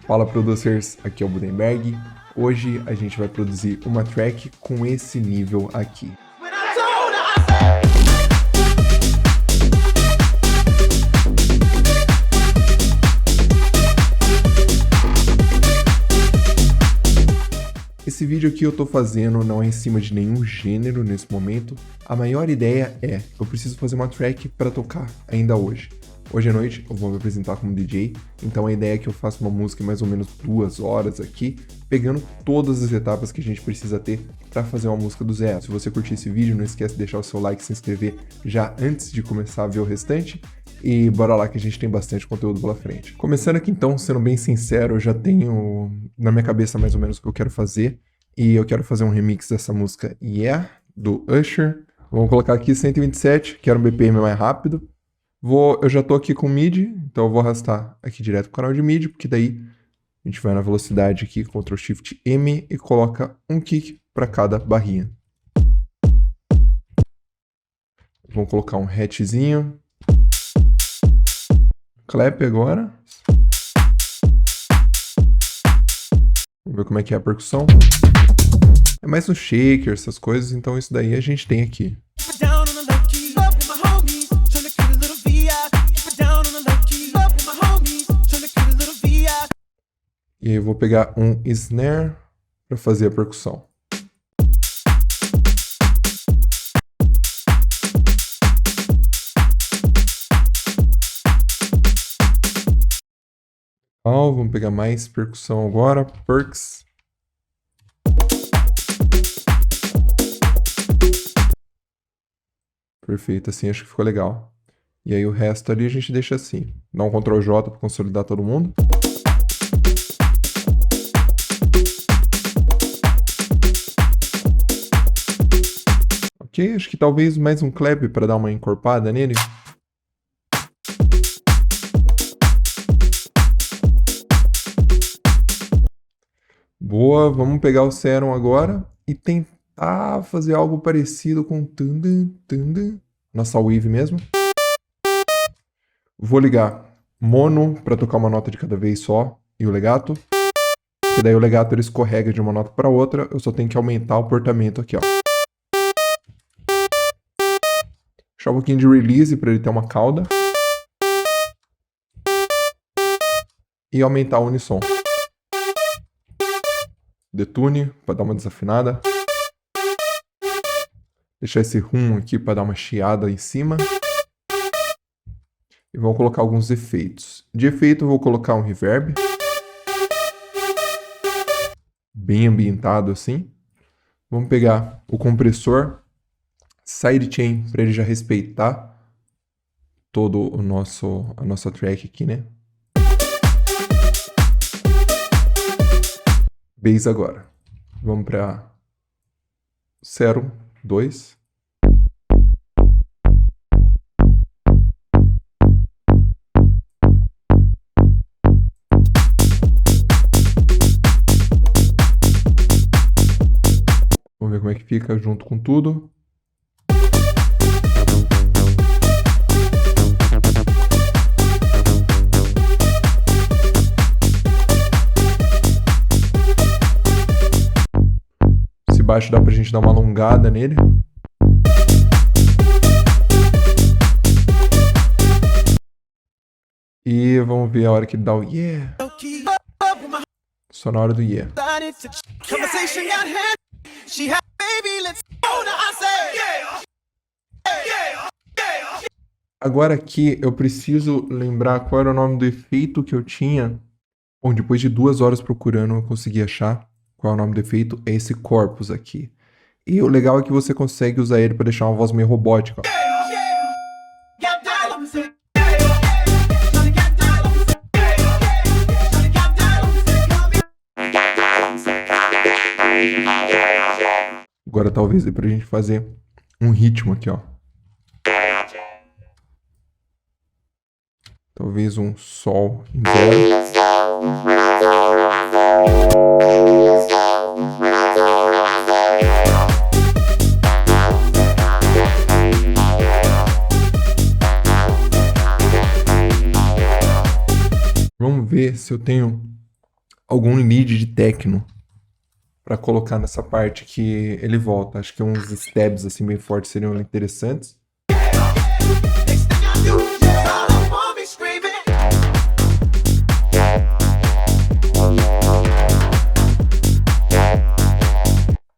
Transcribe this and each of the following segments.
Fala producers, aqui é o Budenberg. Hoje a gente vai produzir uma track com esse nível aqui. Esse vídeo aqui eu tô fazendo não é em cima de nenhum gênero nesse momento. A maior ideia é, eu preciso fazer uma track para tocar ainda hoje. Hoje à noite eu vou me apresentar como DJ, então a ideia é que eu faça uma música em mais ou menos 2 horas aqui, pegando todas as etapas que a gente precisa ter para fazer uma música do zero. Se você curtir esse vídeo, não esquece de deixar o seu like e se inscrever já antes de começar a ver o restante. E bora lá que a gente tem bastante conteúdo pela frente. Começando aqui então, sendo bem sincero, eu já tenho na minha cabeça mais ou menos o que eu quero fazer. E eu quero fazer um remix dessa música Yeah, do Usher. Vamos colocar aqui 127, quero um BPM mais rápido. Eu já tô aqui com MIDI, então eu vou arrastar aqui direto pro canal de MIDI, porque daí a gente vai na velocidade aqui, Ctrl Shift M, e coloca um kick para cada barrinha. Vamos colocar um hatchzinho. Clap agora. Vamos ver como é que é a percussão. É mais um shaker, essas coisas, então isso daí a gente tem aqui. E aí eu vou pegar um snare para fazer a percussão. Vamos pegar mais percussão agora, perks. Perfeito, assim acho que ficou legal. E aí o resto ali a gente deixa assim. Dá um Ctrl J para consolidar todo mundo. Ok, acho que talvez mais um clap para dar uma encorpada nele. Boa, vamos pegar o Serum agora e tentar fazer algo parecido com nossa wave mesmo. Vou ligar mono para tocar uma nota de cada vez só e o legato. E daí o legato ele escorrega de uma nota para outra, eu só tenho que aumentar o portamento aqui, ó. Deixar um pouquinho de release para ele ter uma cauda. E aumentar o unissom. Detune para dar uma desafinada. Deixar esse rum aqui para dar uma chiada em cima. E vamos colocar alguns efeitos. De efeito eu vou colocar um reverb. Bem ambientado assim. Vamos pegar o compressor sidechain para ele já respeitar todo a nossa track aqui, né? Bass agora. Vamos para 0, 2. Vamos ver como é que fica junto com tudo. Baixo dá pra gente dar uma alongada nele. E vamos ver a hora que ele dá o yeah. Só na hora do yeah. Agora aqui eu preciso lembrar qual era o nome do efeito que eu tinha. Bom, depois de 2 horas procurando eu consegui achar. Qual é o nome do efeito? É esse corpus aqui. E o legal é que você consegue usar ele para deixar uma voz meio robótica. Agora talvez dê pra gente fazer um ritmo aqui, ó. Talvez um sol em 0. Vamos ver se eu tenho algum lead de techno pra colocar nessa parte que ele volta. Acho que uns stabs assim bem fortes seriam interessantes.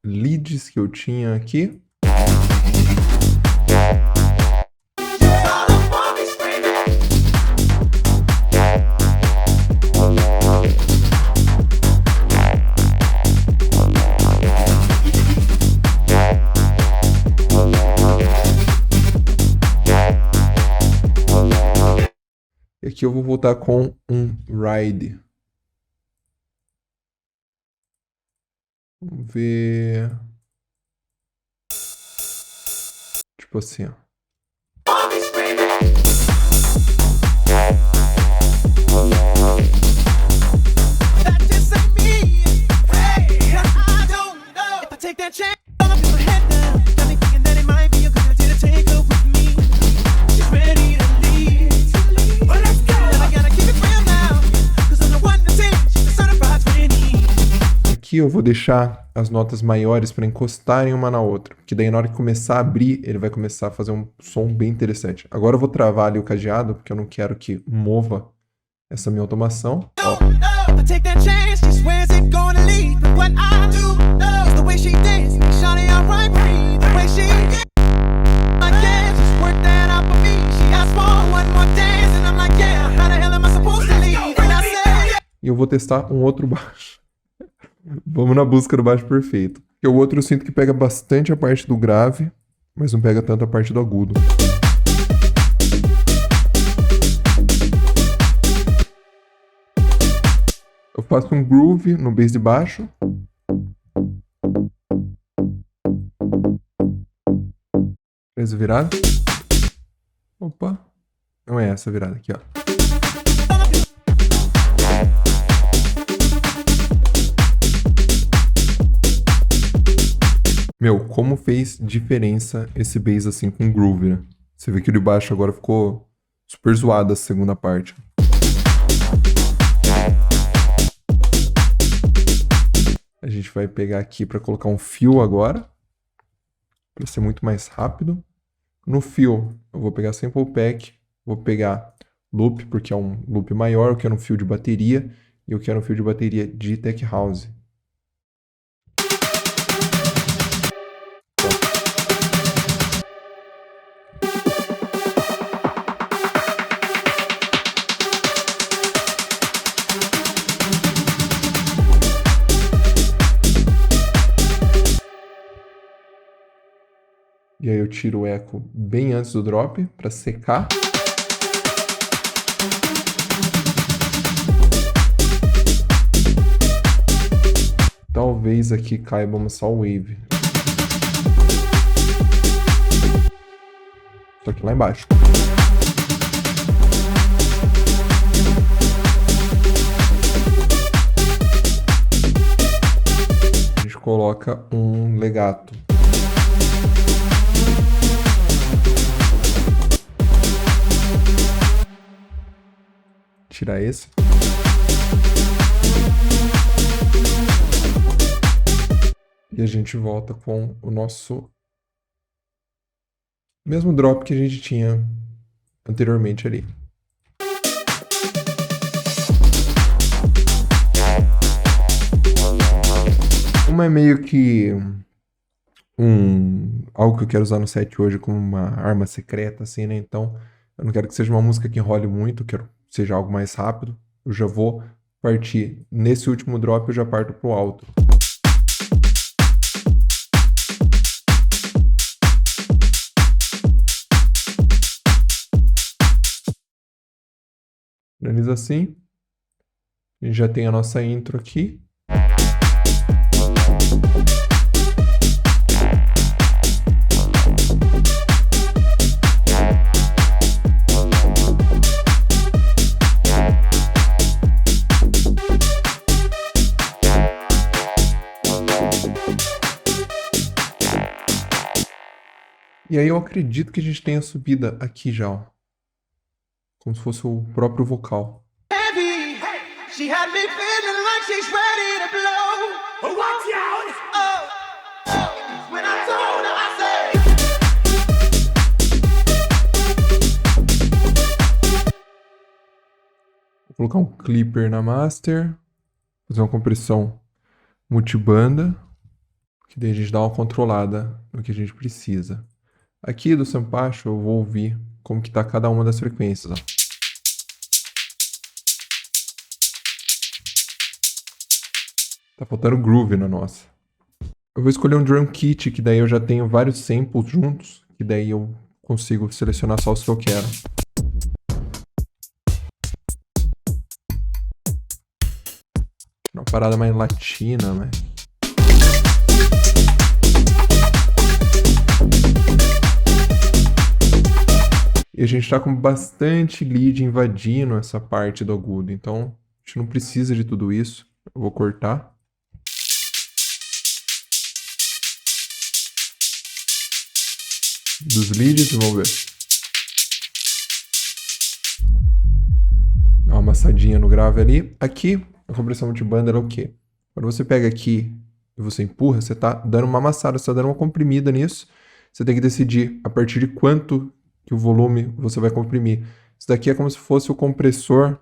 Leads que eu tinha aqui. E aqui eu vou voltar com um ride. Vamos ver. Tipo assim, ó. Aqui eu vou deixar as notas maiores para encostarem uma na outra, que daí na hora que começar a abrir, ele vai começar a fazer um som bem interessante. Agora eu vou travar ali o cadeado, porque eu não quero que mova essa minha automação. Ó. E eu vou testar um outro baixo. Vamos na busca do baixo perfeito. Porque o outro eu sinto que pega bastante a parte do grave, mas não pega tanto a parte do agudo. Eu faço um groove no bass de baixo. Fez a virada. Opa. Não é essa a virada aqui, ó. Meu, como fez diferença esse bass assim com groove, né? Você vê que o de baixo agora ficou super zoado essa segunda parte. A gente vai pegar aqui para colocar um fio agora, para ser muito mais rápido. No fio, eu vou pegar sample pack, vou pegar loop, porque é um loop maior, eu quero um fio de bateria, e eu quero um fio de bateria de tech house. E aí eu tiro o eco bem antes do drop para secar. Talvez aqui caiba uma só wave. Só que lá embaixo. A gente coloca um legato. Tirar esse. E a gente volta com o nosso mesmo drop que a gente tinha anteriormente ali. Uma é meio que algo que eu quero usar no set hoje como uma arma secreta, assim, né? Então, eu não quero que seja uma música que enrole muito, quero que seja algo mais rápido. Eu já vou partir. Nesse último drop, eu já parto pro alto. Organiza assim. A gente já tem a nossa intro aqui. E aí eu acredito que a gente tenha a subida aqui já, ó. Como se fosse o próprio vocal. Vou colocar um clipper na master, fazer uma compressão multibanda, que daí a gente dá uma controlada no que a gente precisa. Aqui do Sampacho eu vou ouvir como que tá cada uma das frequências, ó. Tá faltando groove na nossa. Eu vou escolher um drum kit, que daí eu já tenho vários samples juntos, que daí eu consigo selecionar só os que eu quero. Uma parada mais latina, né? E a gente tá com bastante lead invadindo essa parte do agudo, então a gente não precisa de tudo isso. Eu vou cortar. Dos leads, vamos ver. Dá uma amassadinha no grave ali. Aqui, a compressão multibanda é o quê? Quando você pega aqui e você empurra, você tá dando uma amassada, você tá dando uma comprimida nisso. Você tem que decidir a partir de quanto que o volume você vai comprimir. Isso daqui é como se fosse o compressor,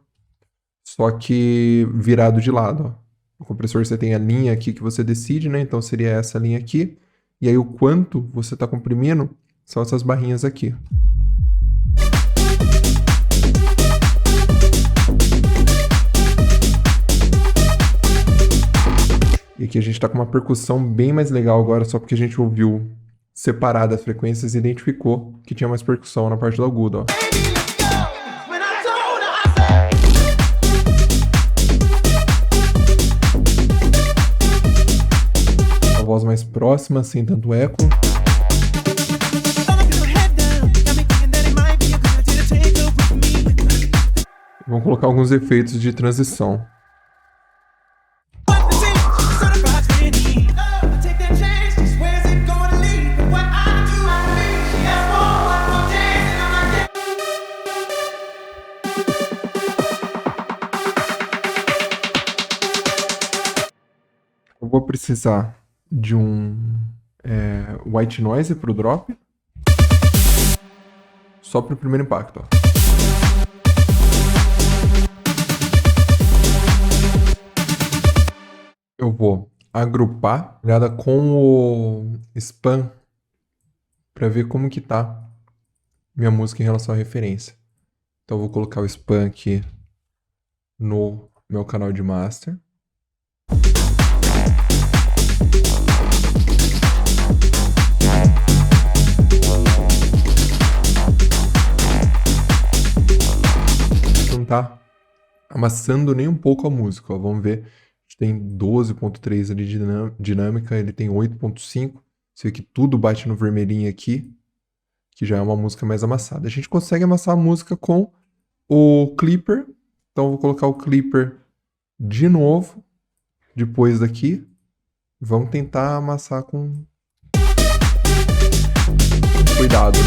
só que virado de lado, ó. O compressor, você tem a linha aqui que você decide, né? Então seria essa linha aqui. E aí o quanto você está comprimindo são essas barrinhas aqui. E aqui a gente está com uma percussão bem mais legal agora, só porque a gente ouviu separado as frequências e identificou que tinha mais percussão na parte do agudo, ó. A voz mais próxima, sem tanto eco. Vamos colocar alguns efeitos de transição. Eu vou precisar de um white noise para o drop. Só para o primeiro impacto, ó. Eu vou agrupar, olhada com o span, para ver como que tá minha música em relação à referência. Então eu vou colocar o span aqui no meu canal de master. Não tá amassando nem um pouco a música, ó. Vamos ver. Tem 12.3 ali de dinâmica, ele tem 8.5. Você vê que tudo bate no vermelhinho aqui, que já é uma música mais amassada. A gente consegue amassar a música com o clipper. Então eu vou colocar o clipper de novo, depois daqui. Vamos tentar amassar com cuidado.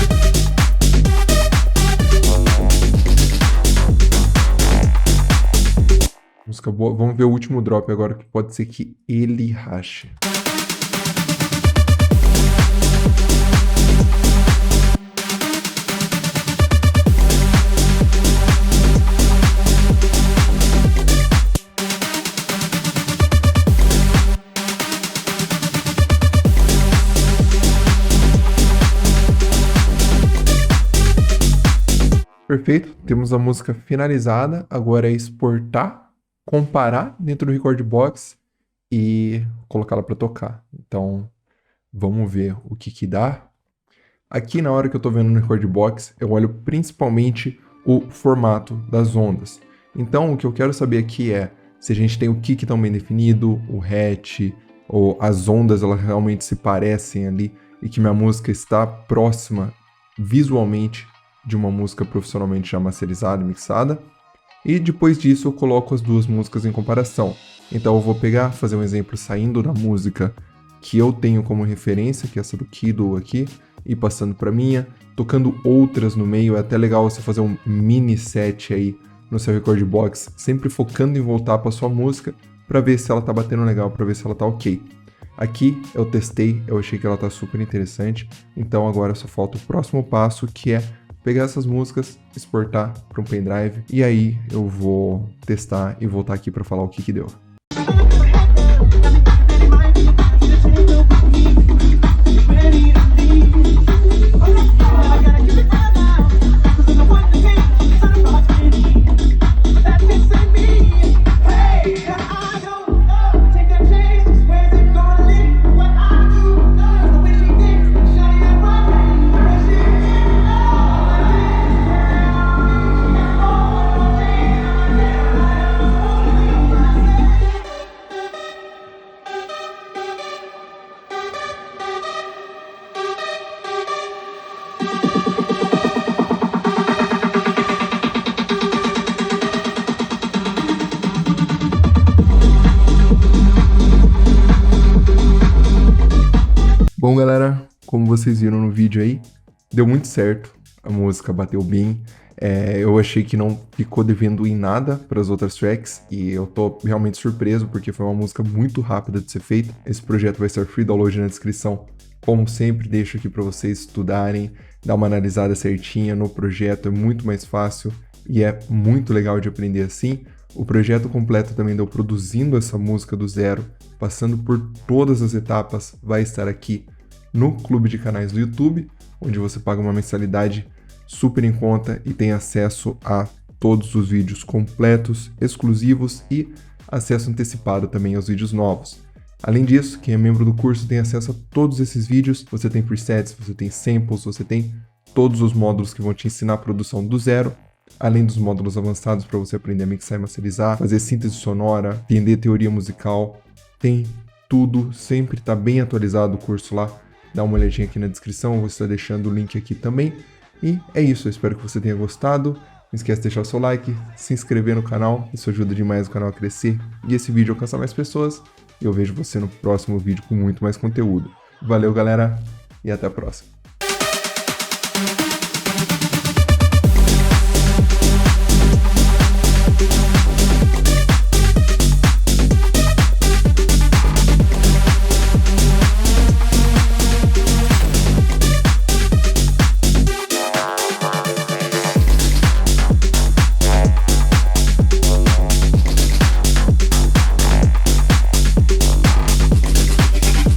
Música boa. Vamos ver o último drop agora, que pode ser que ele rache. Perfeito, temos a música finalizada. Agora é exportar, comparar dentro do Recordbox e colocá-la para tocar. Então, vamos ver o que que dá. Aqui, na hora que eu estou vendo no Recordbox, eu olho principalmente o formato das ondas. Então, o que eu quero saber aqui é se a gente tem o kick tão bem definido, o hatch, ou as ondas elas realmente se parecem ali e que minha música está próxima visualmente de uma música profissionalmente já masterizada e mixada. E depois disso eu coloco as duas músicas em comparação. Então eu vou pegar, fazer um exemplo saindo da música que eu tenho como referência, que é essa do Kido aqui, e passando para minha, tocando outras no meio. É até legal você fazer um mini set aí no seu Recordbox, sempre focando em voltar para sua música, para ver se ela tá batendo legal, para ver se ela tá ok. Aqui eu testei, eu achei que ela tá super interessante, então agora só falta o próximo passo, que é pegar essas músicas, exportar para um pendrive e aí eu vou testar e voltar aqui para falar o que deu. Bom, galera, como vocês viram no vídeo aí, deu muito certo, a música bateu bem, eu achei que não ficou devendo em nada para as outras tracks e eu tô realmente surpreso porque foi uma música muito rápida de ser feita. Esse projeto vai estar free download na descrição, como sempre deixo aqui para vocês estudarem, dar uma analisada certinha no projeto, é muito mais fácil e é muito legal de aprender assim. O projeto completo também deu produzindo essa música do zero, passando por todas as etapas, vai estar aqui no clube de canais do YouTube, onde você paga uma mensalidade super em conta e tem acesso a todos os vídeos completos, exclusivos e acesso antecipado também aos vídeos novos. Além disso, quem é membro do curso tem acesso a todos esses vídeos, você tem presets, você tem samples, você tem todos os módulos que vão te ensinar a produção do zero, além dos módulos avançados para você aprender a mixar e masterizar, fazer síntese sonora, entender teoria musical, tem tudo, sempre está bem atualizado o curso lá, dá uma olhadinha aqui na descrição, eu vou estar deixando o link aqui também. E é isso, eu espero que você tenha gostado, não esquece de deixar o seu like, se inscrever no canal, isso ajuda demais o canal a crescer e esse vídeo alcançar mais pessoas, e eu vejo você no próximo vídeo com muito mais conteúdo. Valeu, galera, e até a próxima.